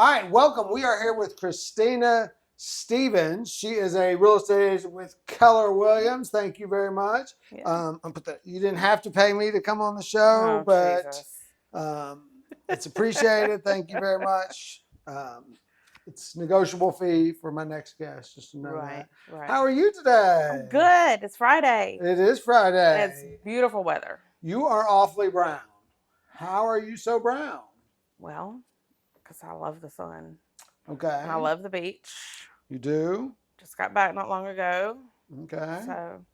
All right, welcome. We are here with Christina Stevens. She is a real estate agent with Keller Williams. Thank you very much. Yeah. You didn't have to pay me to come on the show, Oh, but Jesus. it's appreciated. Thank you very much. It's negotiable fee for my next guest, just to know Right, that. right. How are you today? I'm good. It's Friday. It is And it's Friday. beautiful weather. You are awfully brown. How are you so brown? Well, because I love the sun. Okay. And I love the beach. You do? Just got back not long ago. Okay. So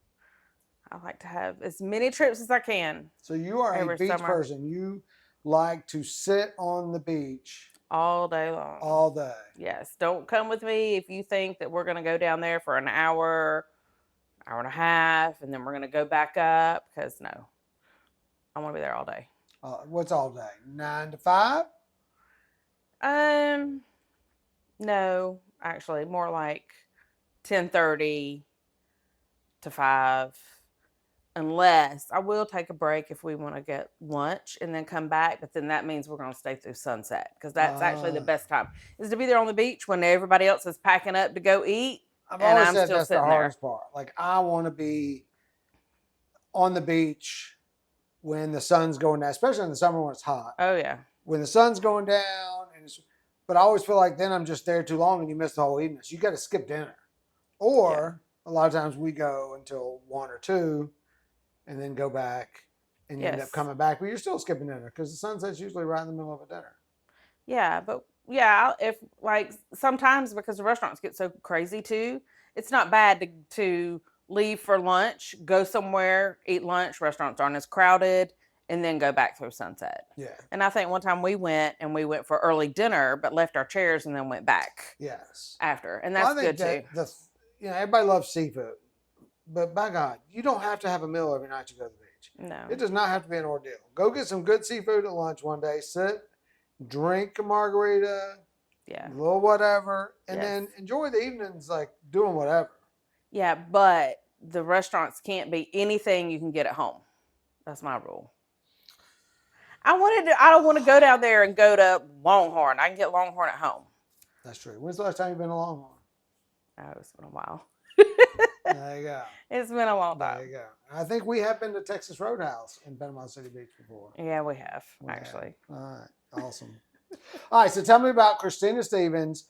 I like to have as many trips as I can So you are a every beach summer, person. You like to sit on the beach all day long. all day. Yes. Don't come with me if you think that we're going to go down there for an hour, hour and a half, and then we're going to go back up. Because no, I want to be there all day. What's all day? 9 to 5? Um, no, actually, more like 10:30 to 5. Unless I will take a break if we want to get lunch and then come back, but then that means we're going to stay through sunset because that's actually the best time is to be there on the beach when everybody else is packing up to go eat I've and always I'm said still that's the sitting there. hardest part. Like, I want to be on the beach when the sun's going down, especially in the summer when it's hot. Oh yeah, When the sun's going down, but I always feel like then I'm just there too long and you miss the whole evening. So you got to skip dinner. Or a lot of times we go until 1 or 2 and then go back and you end up yes, coming back, but you're still skipping dinner because the sunset's usually right in the middle of a dinner. yeah, but yeah, if like sometimes because the restaurants get so crazy too, it's not bad to leave for lunch, go somewhere, eat lunch. Restaurants aren't as crowded, and then go back through sunset. Yeah. And I think one time we went for early dinner, but left our chairs and then went back Yes. after, and Well, that's I think good too. that everybody loves seafood, but by God, you don't have to have a meal every night you go to the beach. No, It does not have to be an ordeal. Go get some good seafood at lunch one day. Sit, drink a margarita, yeah, a little whatever, and yes, then enjoy the evenings like doing whatever. yeah, but the restaurants can't be anything you can get at home. That's my rule. I don't want to go down there and go to Longhorn. I can get Longhorn at home. That's true. When's the last time you've been to Longhorn? Oh, it's been a while. There you go. It's been a long There time. you go. I think we have been to Texas Roadhouse in Panama City Beach before. Yeah, we have actually. All right. Awesome. All right. So tell me about Christina Stevens,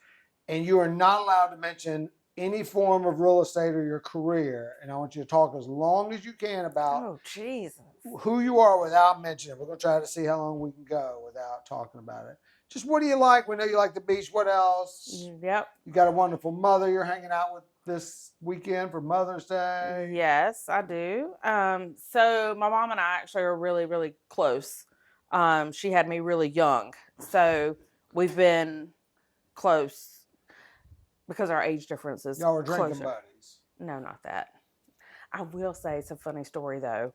and you are not allowed to mention any form of real estate or your career. And I want you to talk as long as you can about Oh, Jesus. who you are without mentioning. We're going to try to see how long we can go without talking about it. Just what do you like? We know you like the beach. What else? Yep. You got a wonderful mother you're hanging out with this weekend for Mother's Day. Yes, I do. So my mom and I actually are really, really close. She had me really young, so we've been close because our age difference is Y'all were drinking closer. buddies. No, not that. I will say it's a funny story though.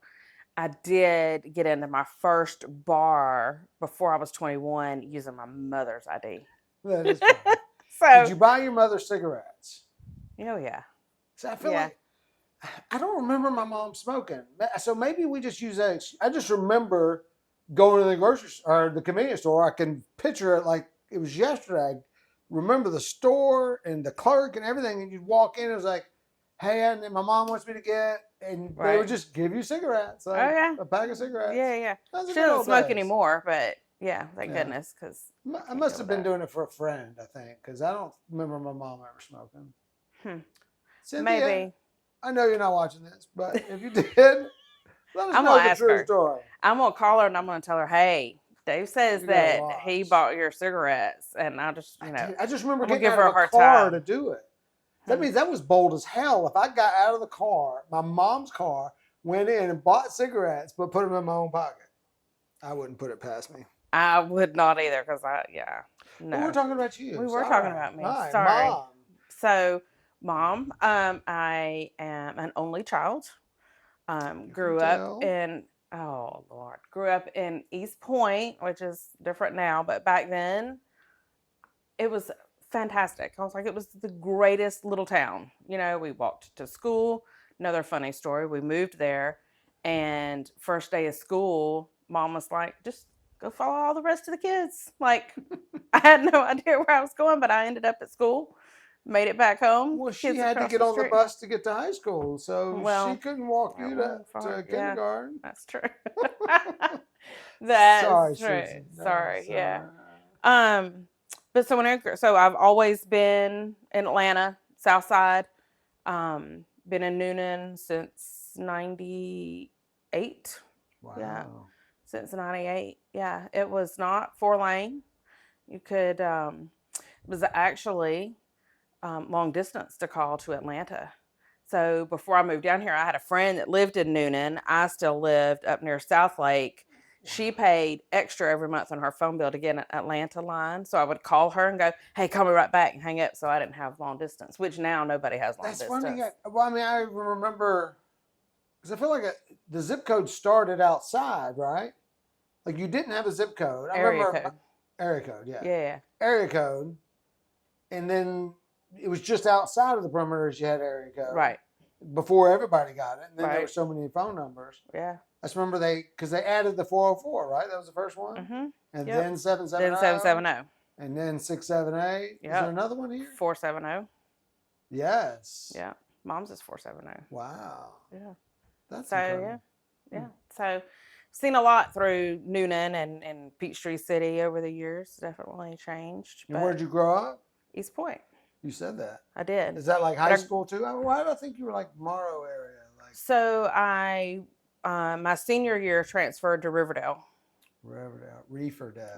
I did get into my first bar before I was 21 using my mother's ID. That is funny. So, did you buy your mother cigarettes? oh yeah. So I feel like I don't remember my mom smoking. So maybe we just use that. I just remember going to the grocery store or the convenience store. I can picture it like it was yesterday. I remember the store and the clerk and everything. And you'd walk in, it was like, hey, and my mom wants me to get, and they would just give you cigarettes. Like a pack of cigarettes. Yeah, yeah. Those She are good doesn't old smoke days. anymore, but yeah, thank Yeah. goodness. Because I must have been doing it for a friend, I think, because I don't remember my mom ever smoking. Cynthia, maybe. I know you're not watching this, but if you did, let us I'm know gonna the ask true her. story. I'm gonna call her and I'm gonna tell her, hey, Dave says You gotta that he watch. bought your cigarettes, and I just, I just remember I'm gonna getting give out her of a hard a car time. to do it. That means that was bold as hell. If I got out of the car, my mom's car, went in and bought cigarettes, but put them in my own pocket, I wouldn't put it past me. I would not either, because no. But we're talking about you. We were talking about me. All right, Sorry. Mom. So, Mom, I am an only child. Grew up in grew up in East Point, which is different now, but back then it was fantastic. I was like, it was the greatest little town. We walked to school. Another funny story, we moved there, and first day of school, Mom was like, just go follow all the rest of the kids. Like, I had no idea where I was going, but I ended up at school, made it back home. Well, she Kids had to across get the on the street. bus to get to high school, so she Well, couldn't walk that you wasn't to far. Yeah, kindergarten. that's true. Sorry, That's true. Susan. No, Sorry. Yeah. sorry. Um, but so I've always been in Atlanta, South Side. Been in Noonan since '98. Yeah, Wow. since '98. Yeah, it was not 4 lane. You could. It was actually long distance to call to Atlanta. So before I moved down here, I had a friend that lived in Noonan. I still lived up near South Lake. She paid extra every month on her phone bill to get an Atlanta line. So I would call her and go, hey, call me right back and hang up. So I didn't have long distance, which now nobody has long That's distance. funny. Well, I mean, I remember because I feel like the zip code started outside, right? Like you didn't have a zip code. I Area remember code. area code, yeah. Yeah. Area code. And then it was just outside of the perimeters you had area code. Right. Before everybody got it. And then there were Right. so many phone numbers. Yeah. I just remember because they added the 404, right? That was the first one. Mm-hmm. And Yep. then 770. Then 770. And then 678. Yep. Is there another one here? 470. Yes. Yeah. Mom's is 470. Wow. Yeah. That's So incredible. yeah. So seen a lot through Noonan and Peachtree City over the years. Definitely changed. And where'd you grow up? East Point. You said that. I did. Is that like high school too? Why did I think you were like Morrow area? Like So I my senior year transferred to Riverdale.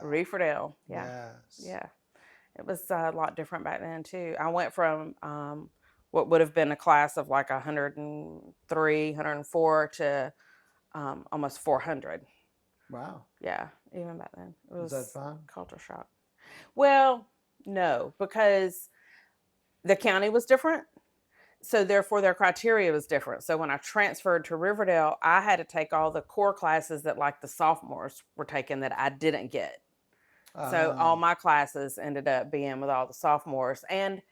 Reeferdale. Yeah. Yes. Yeah. It was a lot different back then too. I went from what would have been a class of like 103, 104 to almost 400. Wow. Yeah, even back then. It was that fun? Culture shock. Well, no, because the county was different. So therefore their criteria was different. So when I transferred to Riverdale, I had to take all the core classes that like the sophomores were taking that I didn't get. So all my classes ended up being with all the sophomores, and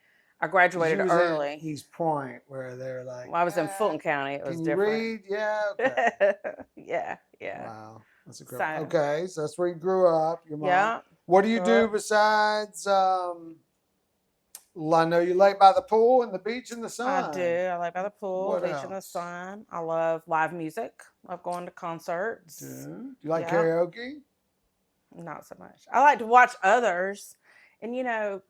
I graduated early. East Point, where they're like, Well, I was in Fulton County. It was can different. you read? Yeah. Okay. Yeah. Wow, that's a great. So, okay, so that's where you grew up. Your mom. Yeah. What do you do besides? I know you lay by the pool and the beach and the sun. I do. I lay by the pool, What beach else? in the sun. I love live music. Love going to concerts. Do you like Yeah. karaoke? Not so much. I like to watch others, and you know,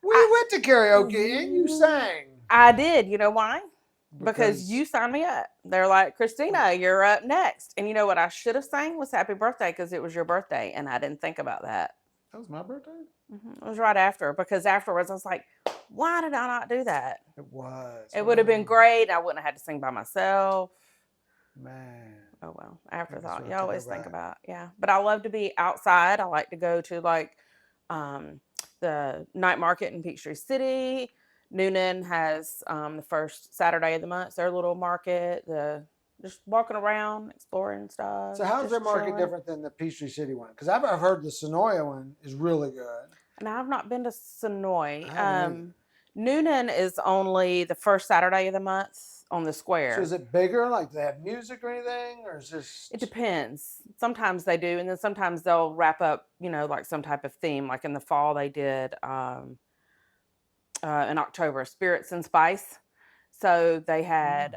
We went to karaoke and you sang. I did. You know why? Because you signed me up. They're like, Christina, you're up next. And you know what I should have sang was happy birthday because it was your birthday. And I didn't think about that. That was my birthday? It was right after, because afterwards I was like, why did I not do that? It was. It would have been great. I wouldn't have had to sing by myself. Man. Oh, well, afterthought. we'll You have to always go think back. about, yeah. But I love to be outside. I like to go to like the night market in Peachtree City. Noonan has the first Saturday of the month, their little market, just walking around, exploring stuff. So how's just their market chilling. different than the Peachtree City one? Because I've heard the Sonoya one is really good. And I've not been to Sonoy. I haven't Noonan is only the first Saturday of the month on the square. So is it bigger? Like, do they have music or anything? Or is this... It depends. Sometimes they do, and then sometimes they'll wrap up, like some type of theme. Like in the fall, they did in October, Spirits and Spice. So they had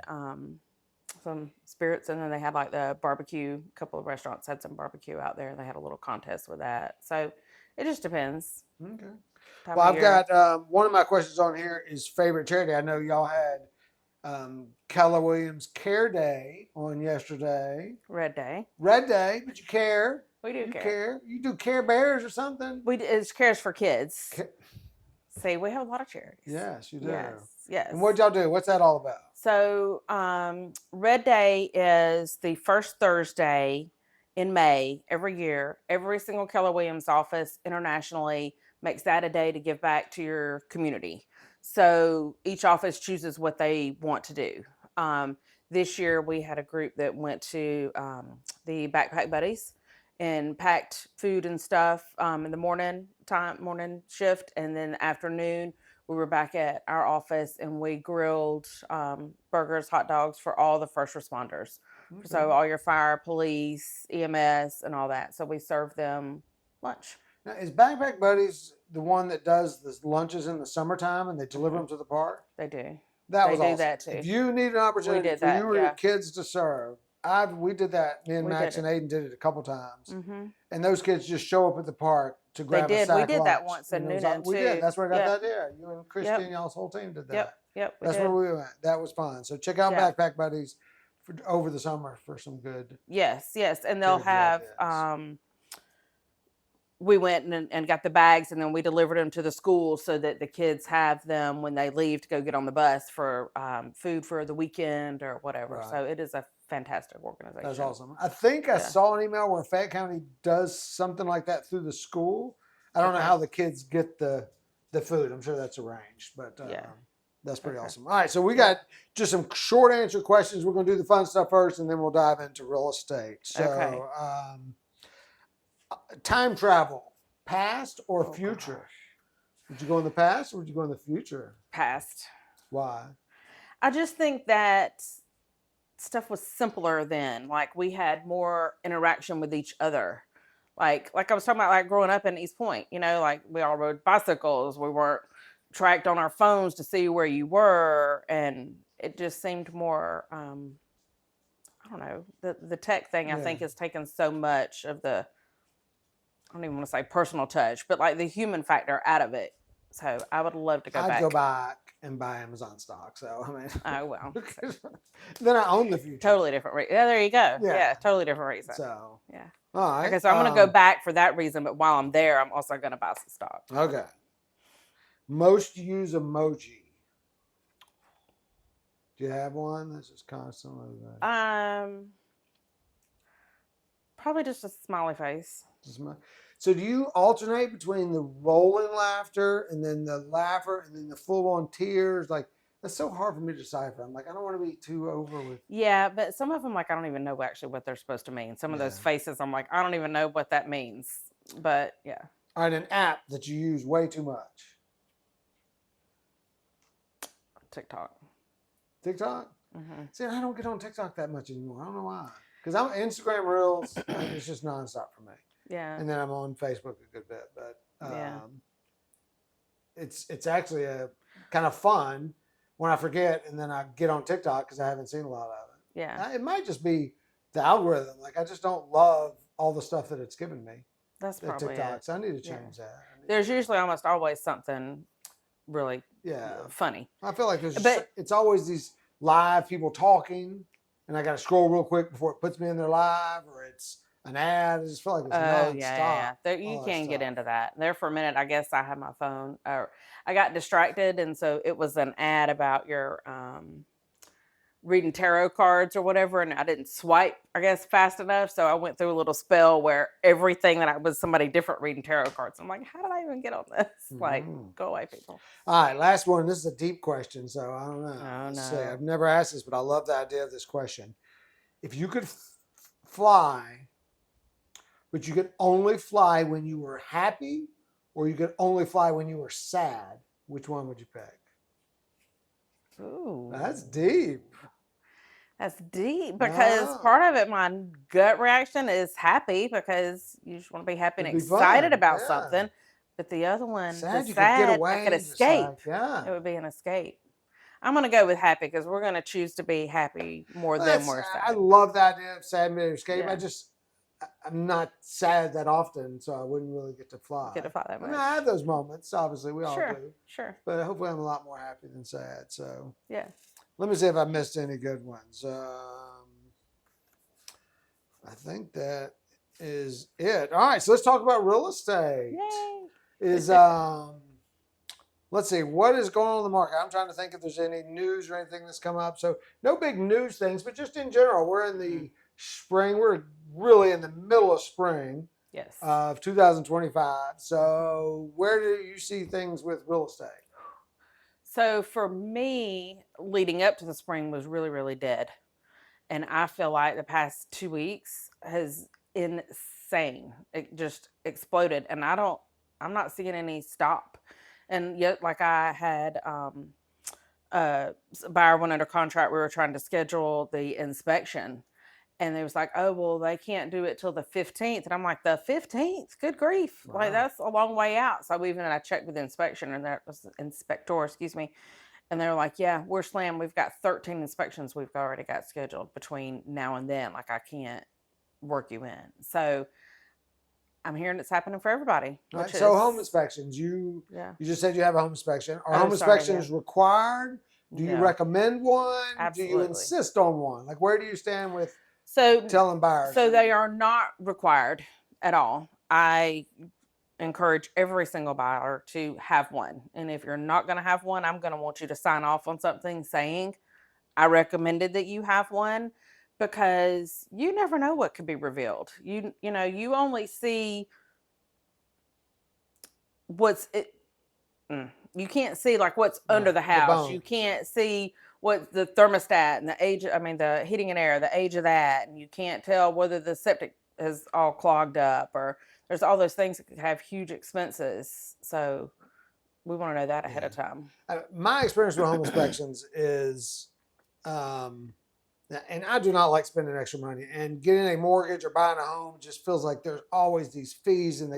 some spirits, and then they had like the barbecue. A couple of restaurants had some barbecue out there. They had a little contest with that. So it just depends. Okay. Time Well, of I've year. got one of my questions on here is favorite charity. I know y'all had Keller Williams Care Day on yesterday. Red Day. Red Day, but you care. We do You care. care. You do Care Bears or something? It's cares for kids. Ca- See, we have a lot of charities. Yes, you do. Yes. And what y'all do? What's that all about? So, Red Day is the first Thursday in May every year. Every single Keller Williams office internationally makes that a day to give back to your community. So each office chooses what they want to do. This year we had a group that went to the Backpack Buddies and packed food and stuff in the morning shift, and then afternoon we were back at our office and we grilled burgers, hot dogs for all the first responders. So Okay. all your fire, police, EMS, and all that. So we serve them lunch. Now, is Backpack Buddies the one that does the lunches in the summertime and they deliver Mhm. them to the park? They do. That They was do awesome. that If too. you need an opportunity did for you that, or your yeah. kids to serve, we did that. Me and We did Max it. and Aiden did it a couple times, hmm and those kids just show up at the park to They grab a did. sack We did that lunch. once And in it was Noonan we did. too. That's where I got Yep. that idea. You and Christy Yep. and y'all's whole team did that. Yep. Yep. That's did. where we went. That was fun. So check out Yeah. Backpack Buddies over the summer for some good. Yes. Yes. And they'll Good have. ideas. We went and got the bags, and then we delivered them to the school so that the kids have them when they leave to go get on the bus for food for the weekend or whatever. Right. So it is a fantastic organization. That's awesome. I think I Yeah. saw an email where Fayette County does something like that through the school. I don't know Okay. how the kids get the food. I'm sure that's arranged, but Yeah. that's pretty Okay. awesome. All right, so we got just some short answer questions. We're going to do the fun stuff first, and then we'll dive into real estate. So, Okay. time travel, past or Oh, future? gosh. Would you go in the past or would you go in the future? Past. Why? I just think that stuff was simpler then. Like we had more interaction with each other. Like I was talking about, like growing up in East Point. Like we all rode bicycles. We weren't tracked on our phones to see where you were, and it just seemed more. I don't know. The tech thing I think Yeah. has taken so much of the. I don't even want to say personal touch, but like the human factor out of it. So I would love to go I'd back. go back and buy Amazon stock. So, I mean, Oh well, then I own the future. totally different reason. Yeah, there you go. Yeah. Yeah, totally different reason. So, Yeah. all right. Okay, so I'm gonna go back for that reason, but while I'm there, I'm also gonna buy some stock. Okay. Most used emoji. Do you have one that's just constantly there? Probably just a smiley face. So do you alternate between the rolling laughter and then the laugher and then the full on tears? Like that's so hard for me to decipher. I'm like, I don't want to be too over with. Yeah, but some of them, like, I don't even know actually what they're supposed to mean. Some of those Yeah. faces, I'm like, I don't even know what that means. But yeah, All right, an app that you use way too much. TikTok. TikTok? hmm See, I don't get on TikTok that much anymore. I don't know why. Because I'm Instagram Reels, it's just nonstop for me. Yeah. And then I'm on Facebook a good bit, but Yeah. it's actually a kind of fun when I forget and then I get on TikTok because I haven't seen a lot of it. Yeah. It might just be the algorithm. Like I just don't love all the stuff that it's given me. That's The probably TikToks. it. I need to Yeah. change that. There's usually almost always something really Yeah. funny. I feel like But- it's always these live people talking, and I got to scroll real quick before it puts me in their live, or it's an ad. I just feel like it's Oh nonstop. yeah. You all that can get stuff. into that. There for a minute, I guess I had my phone, or I got distracted, and so it was an ad about your reading tarot cards or whatever, and I didn't swipe, I guess, fast enough. So I went through a little spell where everything that I was somebody different reading tarot cards. I'm like, how did I even get on this? Like, Mhm. go away, people. All right, last one. This is a deep question, so I don't know. Oh, Let's see. no. I've never asked this, but I love the idea of this question. If you could fly, but you could only fly when you were happy, or you could only fly when you were sad, which one would you pick? Ooh, That's deep. That's deep because Wow. part of it, my gut reaction is happy because you just want to be happy and It'd be excited fun, about yeah. something. But the other one, Sad, the you sad, could get away. I could and just escape. like, yeah. It would be an escape. I'm going to go with happy because we're going to choose to be happy more than we're I sad. love the idea of sad minute escape. Yeah. I'm not sad that often, so I wouldn't really get to fly. Get to fly that I much. mean, I have those moments. Obviously, we all Sure, do. sure. But hopefully, I'm a lot more happy than sad. So Yeah. let me see if I missed any good ones. I think that is it. All right, so let's talk about real estate. Yay. Let's see what is going on in the market. I'm trying to think if there's any news or anything that's come up. So no big news things, but just in general, we're in the spring. We're really in the middle of spring Yes. of 2025. So where do you see things with real estate? So for me, leading up to the spring was really, really dead. And I feel like the past 2 weeks has insane. It just exploded. And I'm not seeing any stop. And yet, like I had a buyer went under contract. We were trying to schedule the inspection. And they was like, oh, well, they can't do it till the 15th. And I'm like, the 15th? Good grief. Wow. Like, that's a long way out. So I checked with the inspection, and that was the inspector, excuse me. And they're like, yeah, we're slammed. We've got 13 inspections we've already got scheduled between now and then. Like, I can't work you in. So I'm hearing it's happening for everybody. Right. Which So is, home inspections, you just said you have a home inspection. Are Oh, home sorry, inspections required? Do you No. recommend one? Do you Absolutely. insist on one? Like, where do you stand with So telling buyers? So they are not required at all. I encourage every single buyer to have one. And if you're not going to have one, I'm going to want you to sign off on something saying, I recommended that you have one, because you never know what could be revealed. You know, you only see what's it. You can't see like what's under the house. You can't see what the thermostat and the age, the heating and air, the age of that. And you can't tell whether the septic is all clogged up, or there's all those things that could have huge expenses. So we want to know that ahead of time. My experience with home inspections is, and I do not like spending extra money, and getting a mortgage or buying a home just feels like there's always these fees, and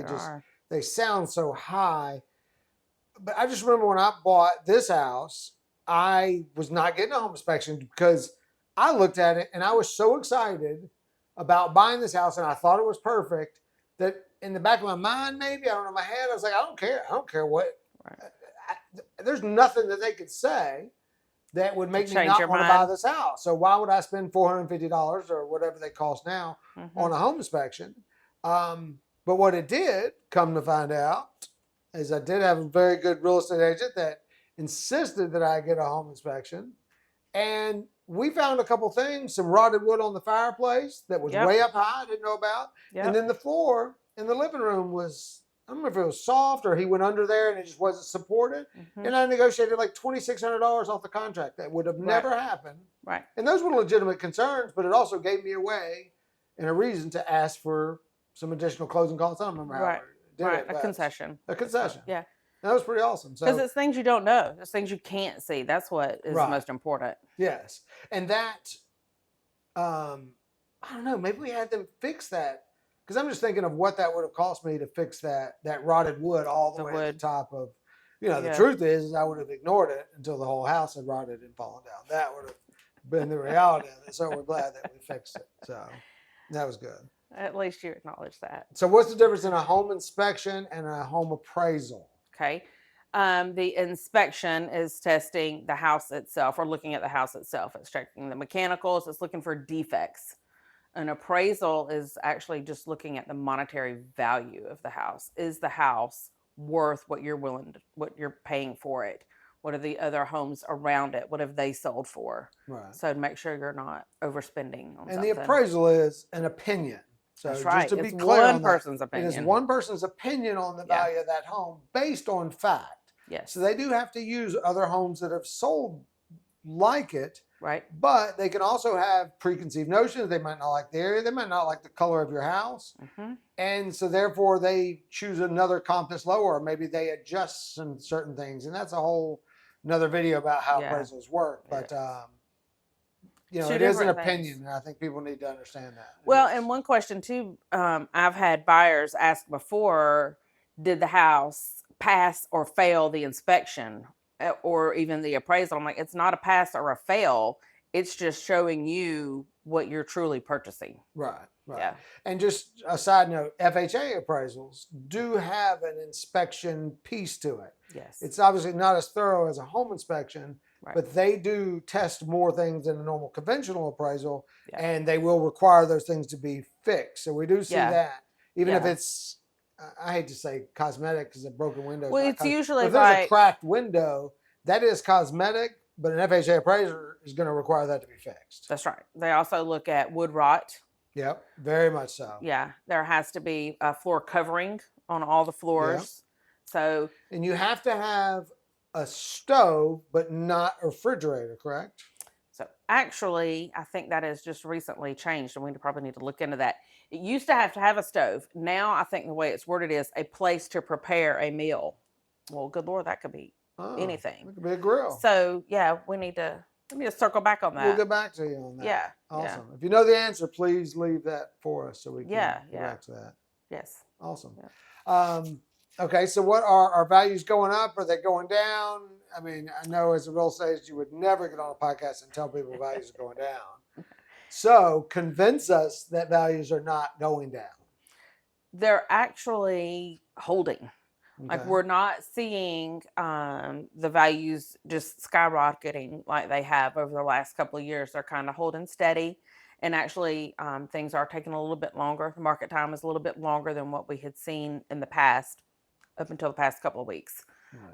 they sound so high. But I just remember when I bought this house, I was not getting a home inspection because I looked at it and I was so excited about buying this house, and I thought it was perfect, that in the back of my mind, maybe, I don't know, my head, I was like, I don't care. I don't care what. Right. There's nothing that they could say that would make me Change not your want to mind. buy this house. So why would I spend $450 or whatever they cost now on a home inspection? But what it did, come to find out, is I did have a very good real estate agent that insisted that I get a home inspection. And we found a couple things, some rotted wood on the fireplace that was way up high, I didn't know about. And then the floor in the living room was, I don't know if it was soft or he went under there and it just wasn't supported. And I negotiated like $2,600 off the contract. That would have never happened. Right. And those were legitimate concerns, but it also gave me a way and a reason to ask for some additional closing costs. I don't remember how I did it. A concession. A concession. Yeah. That was pretty awesome. Because it's things you don't know. It's things you can't see. That's what is most important. Yes. And that, I don't know, maybe we had them fix that. Because I'm just thinking of what that would have cost me to fix that rotted wood all the way at the top of, the truth is I would have ignored it until the whole house had rotted and fallen down. That would have been the reality of it. So we're glad that we fixed it. So that was good. At least you acknowledge that. So what's the difference in a home inspection and a home appraisal? Okay. The inspection is testing the house itself, or looking at the house itself. It's checking the mechanicals. It's looking for defects. An appraisal is actually just looking at the monetary value of the house. Is the house worth what you're paying for it? What are the other homes around it? What have they sold for? Right. So to make sure you're not overspending on something. The appraisal is an opinion. So that's right. Just to be it's clear one on person's that, opinion. It is one person's opinion on the value of that home based on fact. Yes. So they do have to use other homes that have sold like it. Right. But they can also have preconceived notions. They might not like the area. They might not like the color of your house. And so therefore they choose another comp that's lower. Maybe they adjust some certain things. And that's another video about how appraisals work. But, it is an opinion. And I think people need to understand that. Well, and one question too, I've had buyers ask before, did the house pass or fail the inspection? Or even the appraisal. I'm like, it's not a pass or a fail. It's just showing you what you're truly purchasing. Right. Yeah. And just a side note, FHA appraisals do have an inspection piece to it. Yes. It's obviously not as thorough as a home inspection, but they do test more things than a normal conventional appraisal, and they will require those things to be fixed. So we do see that, even if it's, I hate to say cosmetic because a broken window. Well, it's usually if there's a cracked window, that is cosmetic, but an FHA appraiser is going to require that to be fixed. That's right. They also look at wood rot. Yep, very much so. Yeah, there has to be a floor covering on all the floors. So, and you have to have a stove, but not a refrigerator, correct? So actually, I think that has just recently changed, and we probably need to look into that. It used to have a stove. Now I think the way it's worded is a place to prepare a meal. Well, good Lord, that could be anything. It could be a grill. So yeah, we need to Let me just circle back on We'll that. get back to you on that. Yeah. Awesome. If you know the answer, please leave that for us so we can Yeah. get Yeah. back to that. Yes. Awesome. Yeah. Okay, so what are our values going up? Are they going down? I mean, I know as a real estate agent, you would never get on a podcast and tell people values are going down. So convince us that values are not going down. They're actually holding. Like Okay. we're not seeing the values just skyrocketing like they have over the last couple of years. They're kind of holding steady, and actually things are taking a little bit longer. The market time is a little bit longer than what we had seen in the past, up until the past couple of weeks.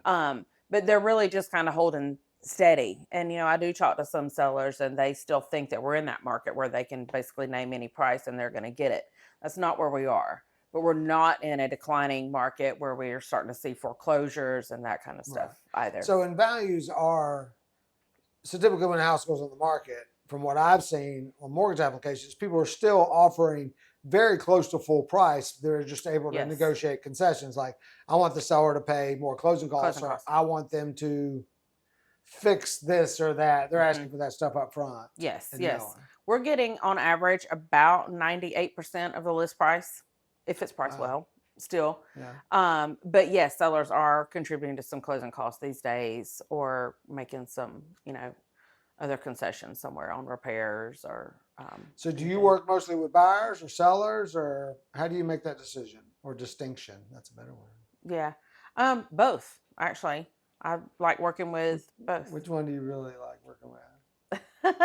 Right. But they're really just kind of holding steady. And I do talk to some sellers, and they still think that we're in that market where they can basically name any price and they're going to get it. That's not where we are. But we're not in a declining market where we are starting to see foreclosures and that kind of stuff either. So, and values are, so typically when a house goes on the market, from what I've seen on mortgage applications, people are still offering very close to full price. They're just able to Yes. negotiate concessions. Like, I want the seller to pay more closing costs, Closing costs. or I want them to fix this or that. They're asking for that stuff up front. Yes, and yes. knowing. We're getting on average about 98% of the list price, if it's priced well, still. Yeah. But yes, sellers are contributing to some closing costs these days, or making some, other concessions somewhere on repairs or. So do you work mostly with buyers or sellers, or how do you make that decision or distinction? That's a better word. Yeah. Both, actually. I like working with both. Which one do you really like working with?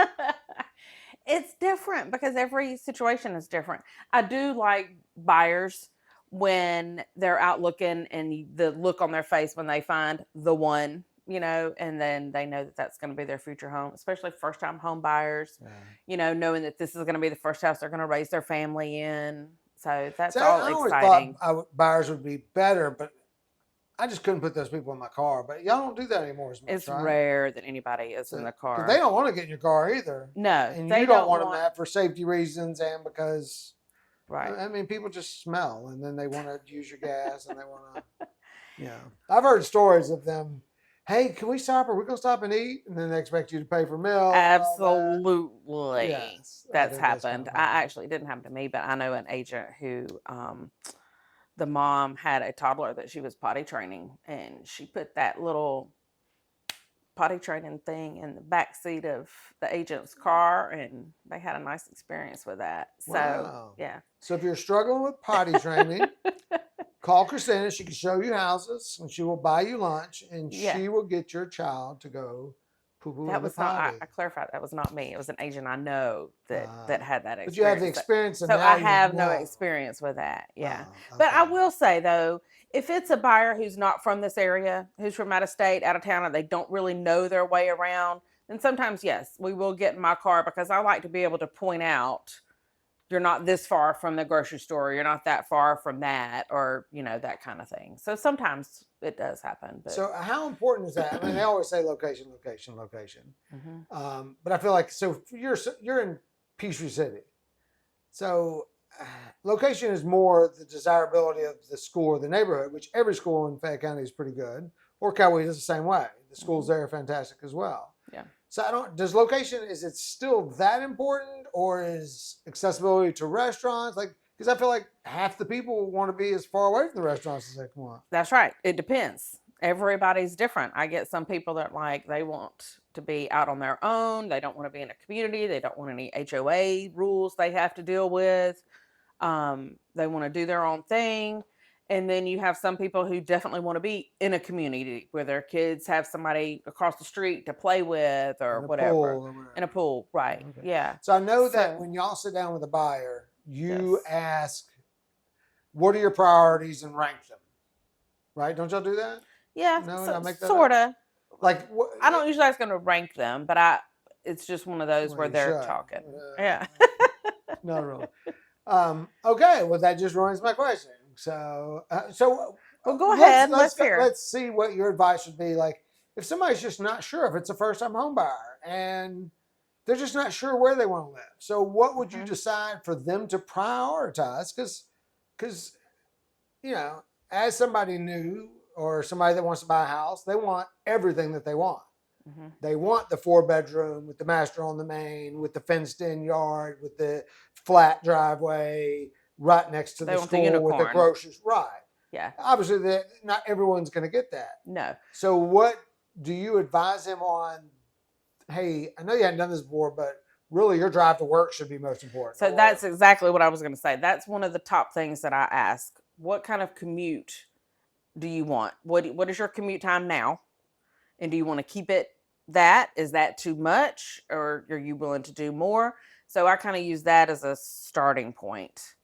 It's different because every situation is different. I do like buyers when they're out looking and the look on their face when they find the one, and then they know that that's going to be their future home, especially first time home buyers, knowing that this is going to be the first house they're going to raise their family in. So that's all I always exciting. thought buyers would be better, but I just couldn't put those people in my car. But y'all don't do that anymore as much, It's right? rare that anybody is in the car. Because they don't want to get in your car either. No, and you don't want them that for safety reasons and because, right. I mean, people just smell and then they want to use your gas and they want to, I've heard stories of them. Hey, can we stop? Are we going to stop and eat? And then they expect you to pay for milk. Absolutely. Yes, that's happened. I actually didn't happen to me, but I know an agent who, the mom had a toddler that she was potty training, and she put that little potty training thing in the back seat of the agent's car, and they had a nice experience with that. So, yeah. So if you're struggling with potty training, call Christina. She can show you houses, and she will buy you lunch, and she will get your child to go poo-poo That in the was potty. not. I clarified that was not me. It was an agent I know that had that experience. But you have the experience, so I have no experience with that. Yeah, but I will say though, if it's a buyer who's not from this area, who's from out of state, out of town, and they don't really know their way around, then sometimes yes, we will get in my car because I like to be able to point out. You're not this far from the grocery store. You're not that far from that, or that kind of thing. So sometimes it does happen. But. So how important is that? I mean, they always say location, location, location. Mm-hmm. But I feel like you're in Peachtree City, so location is more the desirability of the school or the neighborhood, which every school in Fayette County is pretty good. Or Coweta is the same way. The schools there are fantastic as well. Yeah. So does location, is it still that important, or is accessibility to restaurants? Like, because I feel like half the people want to be as far away from the restaurants as they can want. That's right. It depends. Everybody's different. I get some people that they want to be out on their own. They don't want to be in a community. They don't want any HOA rules they have to deal with. They want to do their own thing. And then you have some people who definitely want to be in a community where their kids have somebody across the street to play with or whatever. In a pool, right. Okay. Yeah. So I know that when y'all sit down with a buyer, you ask, what are your priorities, and rank them, right? Don't y'all do that? Yeah, no, make that sort of. Like, I don't usually ask them to rank them, but it's just one of those where they're talking. Yeah. Not really. Okay, well, that just ruins my question. So well, go ahead. Let's hear. Let's see what your advice would be. Like, if somebody's just not sure, if it's a first-time home buyer and they're just not sure where they want to live, so what would you decide for them to prioritize? Because as somebody new or somebody that wants to buy a house, they want everything that they want. Mhm. They want the 4-bedroom with the master on the main, with the fenced-in yard, with the flat driveway, right next to They the want the school with the unicorn. groceries. Right. Yeah. Obviously, not everyone's going to get that. No. So, what do you advise him on? Hey, I know you hadn't done this before, but really, your drive to work should be most important. So that's exactly what I was going to say. That's one of the top things that I ask. What kind of commute do you want? What is your commute time now? And do you want to keep it that? Is that too much, or are you willing to do more? So I kind of use that as a starting point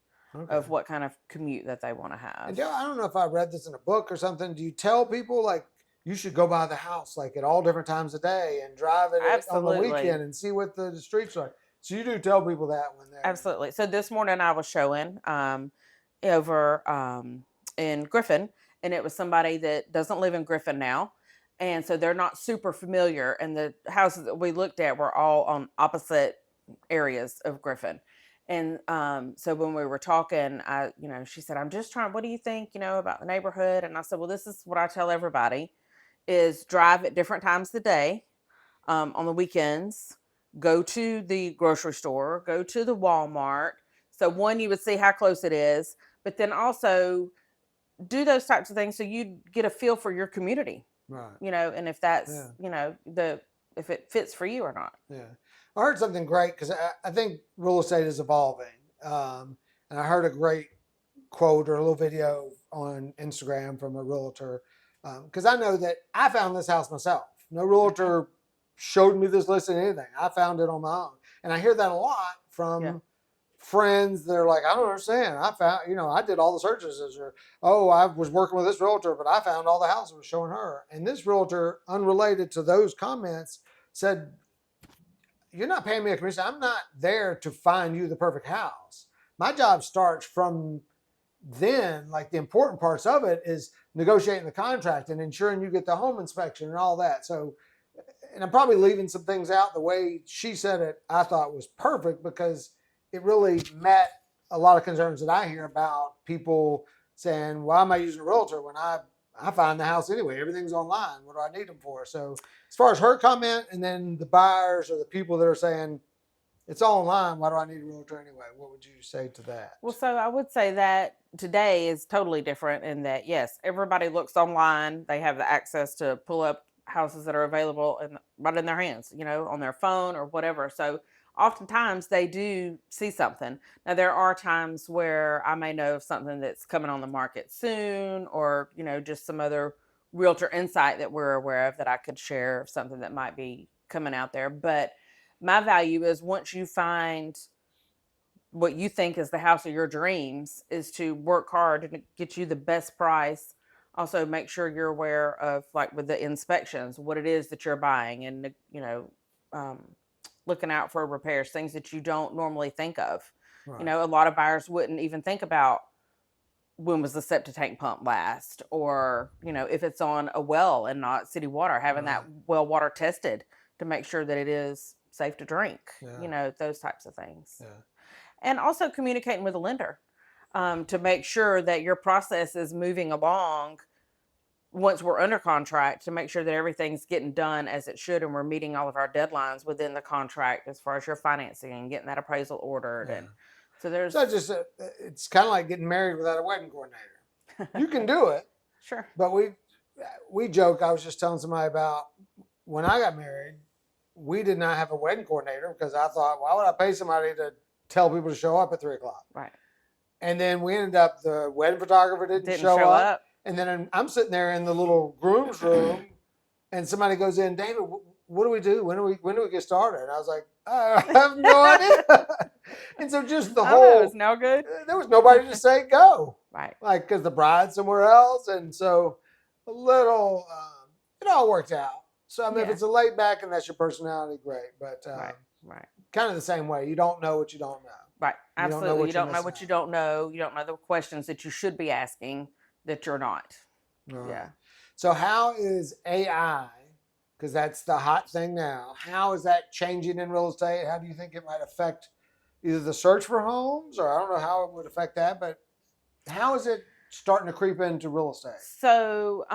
of what kind of commute that they want to have. And I don't know if I read this in a book or something. Do you tell people like you should go by the house like at all different times of day and drive it on the weekend and see what the streets are? So you do tell people that when they're Absolutely. So this morning I was showing over in Griffin, and it was somebody that doesn't live in Griffin now. And so they're not super familiar. And the houses that we looked at were all on opposite areas of Griffin. And so when we were talking, she said, I'm just trying, what do you think, about the neighborhood? And I said, well, this is what I tell everybody is drive at different times of the day, on the weekends, go to the grocery store, go to the Walmart. So one, you would see how close it is, but then also do those types of things so you get a feel for your community. right. And if that's, if it fits for you or not. Yeah. I heard something great because I think real estate is evolving. And I heard a great quote or a little video on Instagram from a realtor. Because I know that I found this house myself. No realtor showed me this listing, anything. I found it on my own. And I hear that a lot from friends that are like, I don't understand. I found, I did all the searches. Or, I was working with this realtor, but I found all the houses was showing her. And this realtor, unrelated to those comments, said, you're not paying me a commission. I'm not there to find you the perfect house. My job starts from then, like the important parts of it is negotiating the contract and ensuring you get the home inspection and all that. So, and I'm probably leaving some things out. The way she said it, I thought was perfect because it really met a lot of concerns that I hear about people saying, why am I using a realtor when I find the house anyway? Everything's online. What do I need them for? So as far as her comment, and then the buyers or the people that are saying, it's all online, why do I need a realtor anyway? What would you say to that? Well, so I would say that today is totally different in that, yes, everybody looks online. They have the access to pull up houses that are available and right in their hands, on their phone or whatever. So oftentimes they do see something. Now, there are times where I may know of something that's coming on the market soon, or, just some other realtor insight that we're aware of that I could share of something that might be coming out there. But my value is once you find what you think is the house of your dreams, is to work hard to get you the best price. Also make sure you're aware of, like with the inspections, what it is that you're buying, and looking out for repairs, things that you don't normally think of. Right. A lot of buyers wouldn't even think about when was the septic tank pump last, or if it's on a well and not city water, having that well water tested to make sure that it is safe to drink. Those types of things. And also communicating with a lender to make sure that your process is moving along once we're under contract, to make sure that everything's getting done as it should and we're meeting all of our deadlines within the contract as far as your financing and getting that appraisal ordered. And so there's it's kind of like getting married without a wedding coordinator. You can do it. Sure. But we joke. I was just telling somebody about when I got married, we did not have a wedding coordinator because I thought, why would I pay somebody to tell people to show up at 3:00? Right. And then we ended up, the wedding photographer didn't show up. And then I'm sitting there in the little groom's room, and somebody goes in, David, what do we do? When do we get started? And I was like, I have no idea. And so just the whole, it's no good. There was nobody to say go. Right. Like, because the bride's somewhere else. And so a little, it all worked out. So, I mean, if it's a laid back and that's your personality, great. But right. Kind of the same way. You don't know what you don't know. Right. Absolutely. You don't know what you don't know. You don't know the questions that you should be asking that you're not. Right. Yeah. So how is AI, because that's the hot thing now, how is that changing in real estate? How do you think it might affect either the search for homes, or I don't know how it would affect that, but how is it starting to creep into real estate? So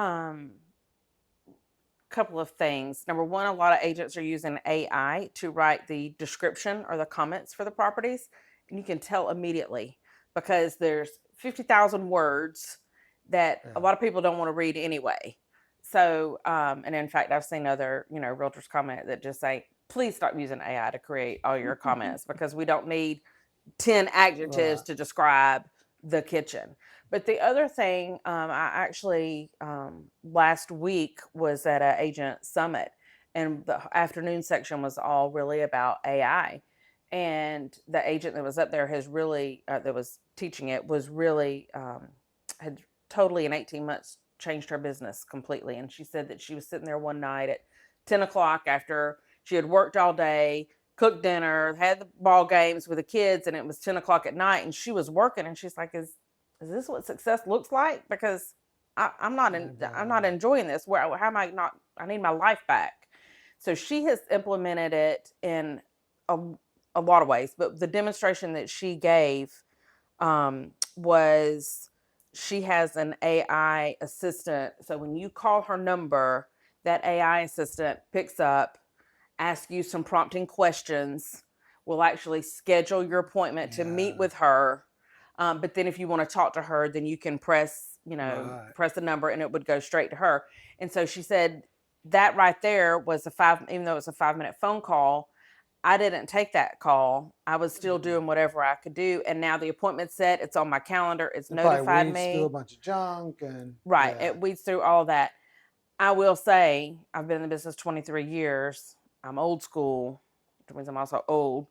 couple of things. Number one, a lot of agents are using AI to write the description or the comments for the properties, and you can tell immediately because there's 50,000 words that a Yeah. lot of people don't want to read anyway. So, and in fact, I've seen other, realtors comment that just say, please stop using AI to create all your comments because we don't need 10 adjectives Right. to describe the kitchen. But the other thing, I actually last week was at an agent summit, and the afternoon section was all really about AI. And the agent that was up there has really, that was teaching it, was really, had totally in 18 months changed her business completely. And she said that she was sitting there one night at 10 o'clock after she had worked all day, cooked dinner, had the ball games with the kids, and it was 10 o'clock at night, and she was working, and she's like, "Is this what success looks like? Because I'm not I'm not enjoying this. Where how am I not? I need my life back." So she has implemented it in a, a lot of ways, but the demonstration that she gave was she has an AI assistant. So when you call her number, that AI assistant picks up, ask you some prompting questions. We'll actually schedule your appointment to meet Yeah. with her. But then if you want to talk to her, then you can press, Right. press the number and it would go straight to her. And so she said that right there was even though it was a 5-minute phone call, I didn't take that call. I was still doing whatever I could do. And now the appointment's set. It's on my calendar. It's It probably notified weeds through a me. bunch of junk and Right. yeah. It weeds through all that. I will say I've been in the business 23 years. I'm old school, which means I'm also old.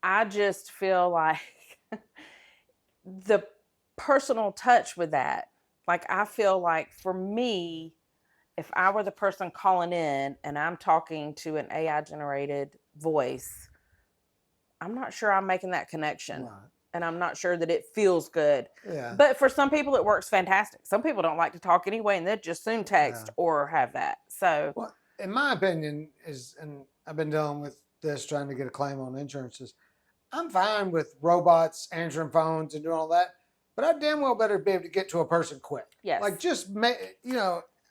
I just feel like the personal touch with that, like I feel like for me, if I were the person calling in and I'm talking to an AI generated voice, I'm not sure I'm making that connection. Right. And I'm not sure that it feels good. Yeah. But for some people, it works fantastic. Some people don't like to talk anyway, and they'd just soon text or have that. So, Well, in my opinion, and I've been dealing with this trying to get a claim on insurances. I'm fine with robots answering phones and doing all that, but I damn well better be able to get to a person quick. yes. Like just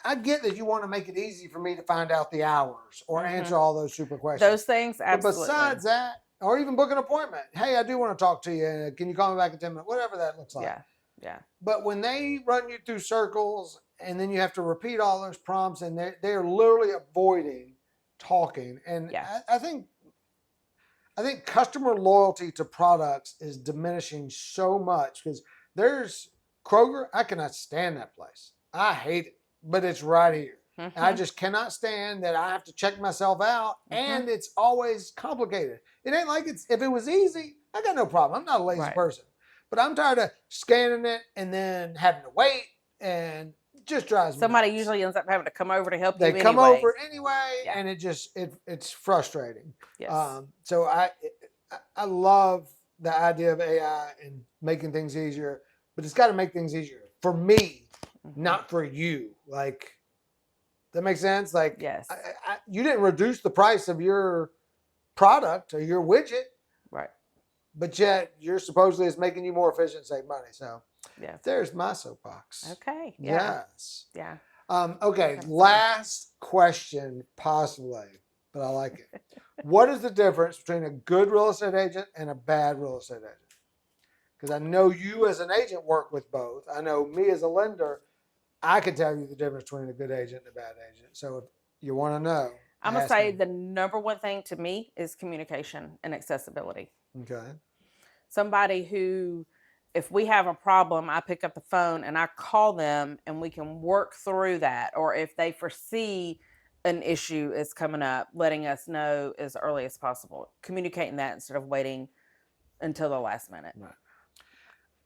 I get that you want to make it easy for me to find out the hours or answer all those super questions. Those things, absolutely. But besides that, or even book an appointment. Hey, I do want to talk to you. Can you call me back in 10 minutes? Whatever that looks like. Yeah. Yeah. But when they run you through circles and then you have to repeat all those prompts and they're literally avoiding talking. And Yeah. I think customer loyalty to products is diminishing so much because there's Kroger. I cannot stand that place. I hate it, but it's right here. And I just cannot stand that I have to check myself out, and it's always complicated. It ain't like if it was easy, I got no problem. I'm not a lazy person, but I'm tired of scanning it and then having to wait, and it just drives me Somebody nuts. usually ends up having to come over to help you They anyway. come over anyway, Yeah. and it's frustrating. Yes. So I love the idea of AI and making things easier, but it's got to make things easier for me, not for you. Like, that makes sense? Like, Yes. you didn't reduce the price of your product or your widget, Right. but yet you're supposedly it's making you more efficient and save money. So Yeah. there's my soapbox. Okay. Yeah. Yes. Yeah. Okay. Last question, possibly, but I like it. What is the difference between a good real estate agent and a bad real estate agent? Because I know you as an agent work with both. I know me as a lender, I can tell you the difference between a good agent and a bad agent. So if you want to know, I'm going to say the number one thing to me is communication and accessibility. Okay. Somebody who, if we have a problem, I pick up the phone and I call them and we can work through that. Or if they foresee an issue is coming up, letting us know as early as possible, communicating that instead of waiting until the last minute. Right.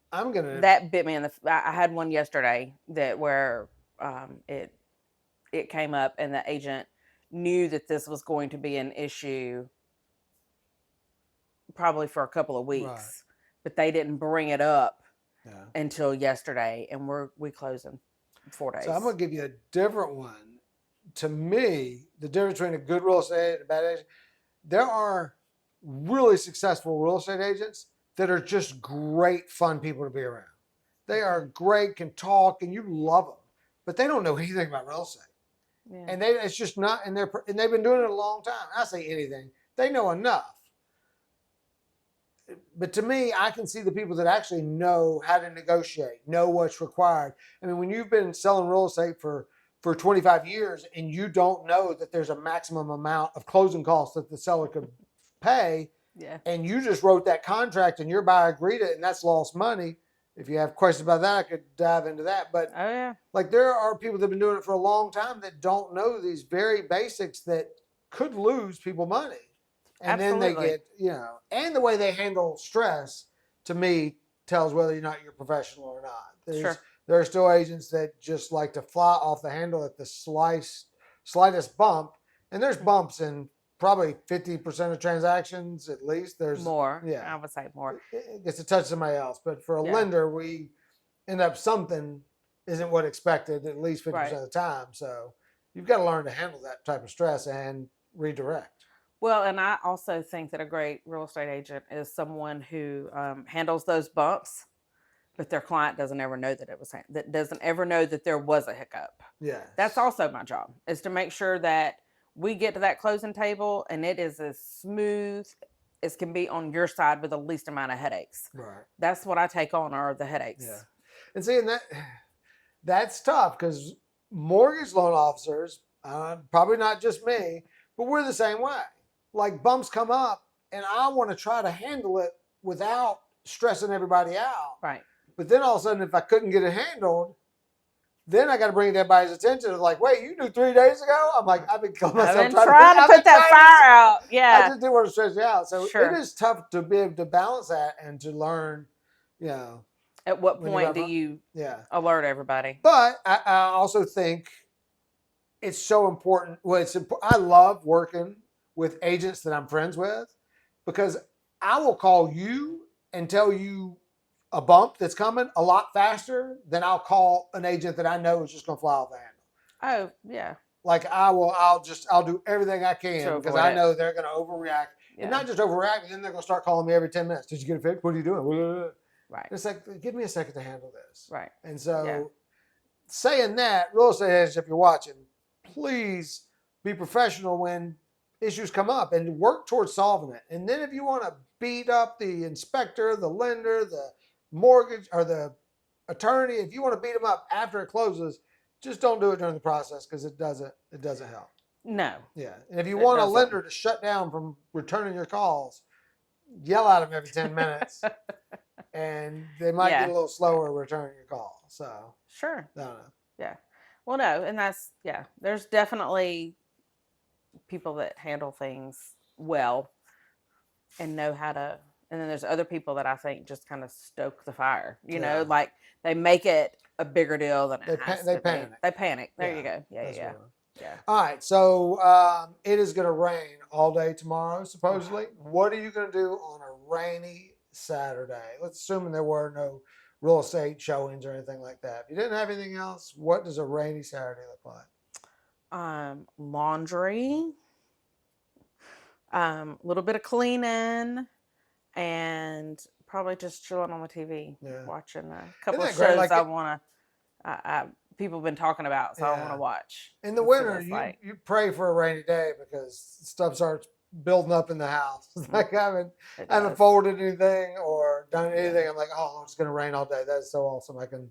I'm going to. That bit me in the. I had one yesterday where it came up and the agent knew that this was going to be an issue probably for a couple of weeks, but they didn't bring it up until yesterday, and we close in 4 days. So I'm going to give you a different one. To me, the difference between a good real estate agent and a bad agent, there are really successful real estate agents that are just great, fun people to be around. They are great, can talk, and you love them, but they don't know anything about real estate. Yeah. And it's just not in their, and they've been doing it a long time. I say anything, they know enough. But to me, I can see the people that actually know how to negotiate, know what's required. I mean, when you've been selling real estate for 25 years and you don't know that there's a maximum amount of closing costs that the seller could pay, Yeah. and you just wrote that contract and your buyer agreed it, and that's lost money. If you have questions about that, I could dive into that. But Oh yeah. like, there are people that have been doing it for a long time that don't know these very basics that could lose people money. And Absolutely. then they get, and the way they handle stress, to me, tells whether or not you're professional or not. Sure. There are still agents that just like to fly off the handle at the slightest bump. And there's bumps in probably 50% of transactions at least. There's more. Yeah. I would say more. It gets to touch somebody else. But for a Yeah. lender, we end up something isn't what expected at least 50% Right. of the time. So you've got to learn to handle that type of stress and redirect. Well, and I also think that a great real estate agent is someone who handles those bumps, but their client doesn't ever know that doesn't ever know that there was a hiccup. Yeah. That's also my job, is to make sure that we get to that closing table and it is as smooth as can be on your side with the least amount of headaches. Right. That's what I take on, are the headaches. Yeah. And seeing that's tough because mortgage loan officers, probably not just me, but we're the same way. Like, bumps come up and I want to try to handle it without stressing everybody out. Right. But then all of a sudden, if I couldn't get it handled, then I got to bring it to everybody's attention. It's like, wait, you knew 3 days ago? I'm like, I've been trying to put that fire out. Yeah. I just didn't want to stress you out. So Sure. It is tough to be able to balance that and to learn, At what point do you alert everybody? But I also think it's so important. Well, I love working with agents that I'm friends with, because I will call you and tell you a bump that's coming a lot faster than I'll call an agent that I know is just going to fly off the handle. Oh, yeah. Like, I'll do everything I can because I know they're going to overreact. Yeah. And not just overreact, but then they're going to start calling me every 10 minutes. Did you get it fixed? What are you doing? Right. It's like, give me a second to handle this. Right. And so saying that, real estate agents, if you're watching, please be professional when issues come up and work towards solving it. And then if you want to beat up the inspector, the lender, the mortgage, or the attorney, if you want to beat them up after it closes, just don't do it during the process, because it doesn't help. No. Yeah. And if you want a lender to shut down from returning your calls, yell at them every 10 minutes and they might get a little slower returning your call. So sure. I don't know. Yeah. Well, no, and there's definitely people that handle things well and know how to, and then there's other people that I think just kind of stoke the fire, know, like they make it a bigger deal than it has to be. They panic. There you go. Yeah. All right. So it is going to rain all day tomorrow, supposedly. What are you going to do on a rainy Saturday? Let's assume there were no real estate showings or anything like that. If you didn't have anything else, what does a rainy Saturday look like? Laundry, a little bit of cleaning, and probably just chilling on the TV, watching a couple of shows I want to. People have been talking about, so I want to watch. In the winter, you pray for a rainy day because stuff starts building up in the house. It's like I haven't folded anything or done anything. I'm like, oh, it's going to rain all day. That's so awesome. I can,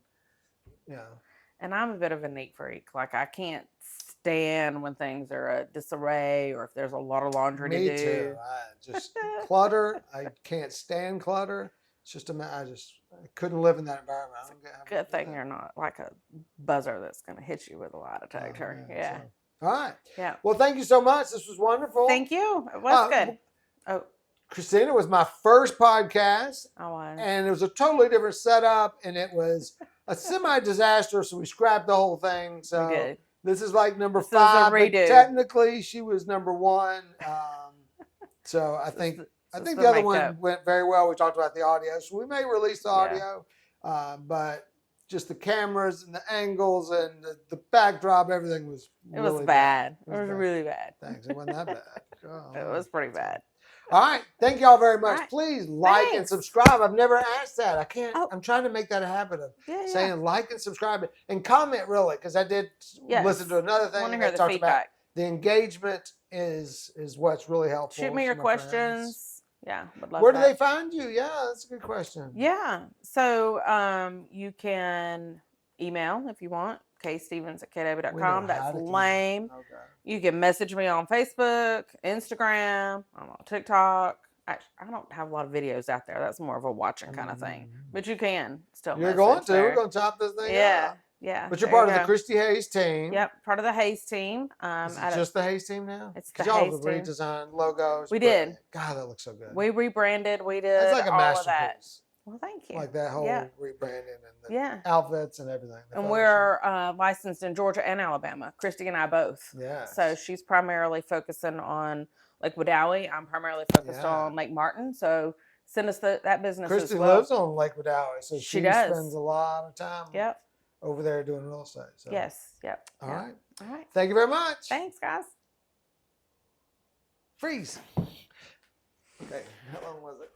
And I'm a bit of a neat freak. Like, I can't stand when things are a disarray or if there's a lot of laundry to do. Me too. I just clutter. I can't stand clutter. It's just I couldn't live in that environment. Good thing you're not like a buzzer that's going to hit you with a lot of turn. Yeah. So, all right. Yeah. Well, thank you so much. This was wonderful. Thank you. It was good. Oh, Christina, it was my first podcast. I was. And it was a totally different setup, and it was a semi-disaster, so we scrapped the whole thing. So this is like number 5. But technically, she was number 1. So I think the other one went very well. We talked about the audio, so we may release the audio, but just the cameras and the angles and the backdrop, everything was really bad. It was really bad. Thanks. It wasn't that bad. It was pretty bad. All right. Thank y'all very much. right. Please like and Thanks. subscribe. I've never asked that. I can't. Oh. I'm trying to make that a habit of Yeah. saying like and subscribe and comment really because I did listen to Yes. another I thing want to and hear they the talked about feedback. the engagement is what's really helpful. Shoot me your to my friends. questions. Yeah, would love Where do that. they find you? Yeah, that's a good question. Yeah. So you can email if you want, kstevens@kdavid.com. That's lame. Okay. You can message me on Facebook, Instagram, I'm on TikTok. I don't have a lot of videos out there. That's more of a watching kind of thing. But you can still You're message going to. there. We're going to chop this thing Yeah. up. Yeah. But you're there part you of the go. Christy Hayes team. Yep, part of the Hayes team. Is it just the Hayes team now? It's the y'all Hayes have team. redesigned logos. We did. God, that looks so good. We rebranded. We did That's like a all of that. masterpiece. Well, thank you. Like that whole Yeah. rebranding and the Yeah. outfits and everything. And we're licensed in Georgia and Alabama. Christy and I both. Yeah. So she's primarily focusing on Lake Wedowee. I'm primarily focused on Lake Martin. So send us that business Christy as well. lives on Lake Wedowee, so she does. spends a lot of time over there doing real estate. So. Yes. Yep. All right. All right. Thank you very much. Thanks, guys. Freeze. Okay. How long was it?